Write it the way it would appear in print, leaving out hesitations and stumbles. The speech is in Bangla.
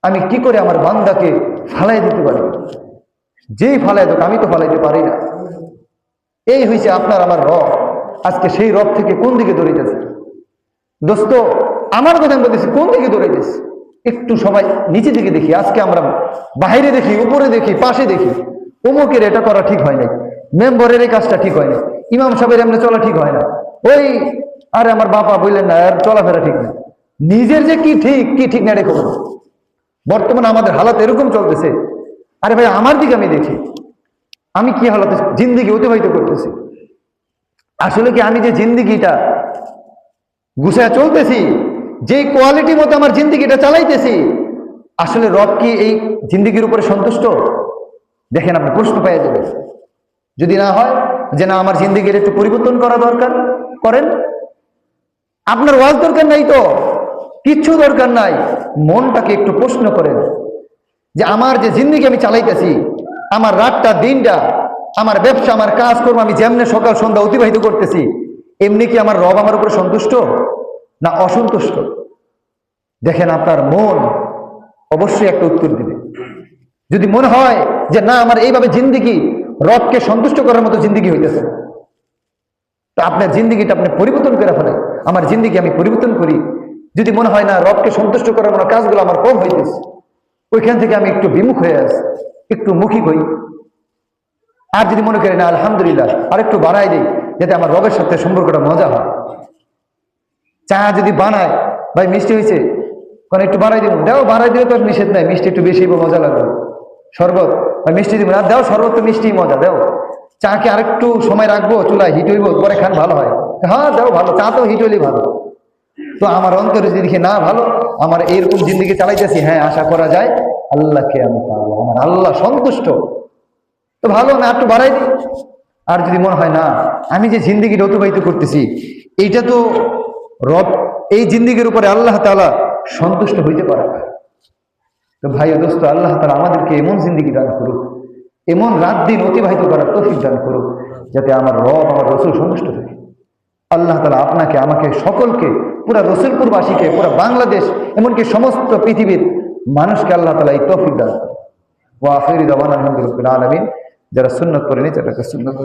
আমি কি করে আমার বান্দাকে ফালাই দিতে পারি? যেই ফালাই দেখ, আমি তো ফালাইতে পারি না। এই হয়েছে আপনার আমার রব। আজকে সেই রব থেকে কোন দিকে দৌড়াইতেছে? দোস্ত, আমার কথা আমি বলতেছি, কোন দিকে দৌড়াইতেছে? একটু সবাই নিচে দিকে দেখি। আজকে আমরা বাইরে দেখি, উপরে দেখি, পাশে দেখি, অমুকের এটা করা ঠিক হয় নাই, মেম্বরের এই কাজটা ঠিক হয় না, ইমাম সাহেবের এমনি চলা ঠিক হয় না, ওই আরে আমার বাবা বললেন না, আর চলাফেরা ঠিক না। নিজের যে কি ঠিক কি ঠিক না রেখো। বর্তমানে আমাদের হালাত এরকম চলতেছে। আরে ভাই, আমার দিকে আমি দেখি, আমি কি হালাতে জিন্দিগি অতিবাহিত করতেছি। আসলে কি আমি যে জিন্দিগিটা গুছায় চলতেছি, যে কোয়ালিটি মতো আমার জিন্দিগিটা চালাইতেছি, আসলে রব কি এই জিন্দিগির উপরে সন্তুষ্ট? দেখেন, আপনি প্রশ্ন পেয়ে যাবেন। যদি না হয় যে না, আমার জিন্দিগির একটু পরিবর্তন করা দরকার, করেন। আপনার ওয়াজ দরকার নাই তো, কিচ্ছু দরকার নাই। মনটাকে একটু প্রশ্ন করেন যে আমার যে জিন্দিগি আমি চালাইতেছি, আমার রাতটা দিনটা, আমার ব্যবসা, আমার কাজ কর্ম, আমি যেমনে সকাল সন্ধ্যা অতিবাহিত করতেছি, এমনি কি আমার রব আমার উপরে সন্তুষ্ট না অসন্তুষ্ট? দেখেন, আপনার মন অবশ্যই একটা উত্তর দিবে। যদি মনে হয় যে না, আমার এইভাবে জিন্দিগি রবকে সন্তুষ্ট করার মতো জিন্দিগি হইতেছে, তো আপনার জিন্দিগিটা আপনি পরিবর্তন করে ফেলেন। আমার জিন্দিগি আমি পরিবর্তন করি। যদি মনে হয় না, রবকে সন্তুষ্ট করার মতো কাজগুলো আমার কম হইতেছে, ওইখান থেকে আমি একটু বিমুখ হয়ে আসি, একটু মুখী হই। আর যদি মনে করি না, আলহামদুলিল্লাহ, আর একটু বাড়াই দিই, যাতে আমার রবের সাথে সম্পর্কটা মজা হয়। চা যদি বানায়, ভাই মিষ্টি হয়েছে, কারণ একটু বাড়াই দিব, দেও, বাড়াই দিলে তো আর নিষেধ নাই, মিষ্টি একটু বেশি মজা লাগবে। শরবত, ভাই মিষ্টি দিব না, দেও, শরবত তো মিষ্টি মজা, দেও। চাকে আরেকটু সময় রাখবো, চুলায় হিট হইব, পরে খান, ভালো হয়। হ্যাঁ দেও, ভালো, চা তো হিট হইলেই ভালো। তো আমার অন্তরে যদি দেখি না ভালো, আমার এইরকম জিন্দিগি চালাইতেছি, হ্যাঁ আশা করা যায় আল্লাহকে আমি পাবো, আমার আল্লাহ সন্তুষ্ট, তো ভালো, না একটু বাড়াই দিই। আর যদি মনে হয় না, আমি যে জিন্দিগিটা অতিবাহিত করতেছি, এইটা তো রব, এই জিন্দিগির উপরে আল্লাহ তাআলা সন্তুষ্ট হইতে পারে না। তো ভাই ও দোস্ত, আল্লাহ তাআলা আমাদেরকে এমন জিন্দিগি দান করুক, এমন রাত দিন অতিবাহিত করার তৌফিক দান করুক, যাতে আমার রব, আমার রসুল সন্তুষ্ট থাকে। আল্লাহ তাআলা আপনাকে, আমাকে, সকলকে, পুরা রসুলপুরবাসীকে, পুরা বাংলাদেশ, এমনকি সমস্ত পৃথিবীর মানুষকে আল্লাহ তাআলা এই তৌফিক দান করুক। ওয়া আখিরু দাওয়ানা আলহামদুলিল্লাহি আলামিন। যারা সুন্নাত পড়েনি তাদেরকে সুন্নাত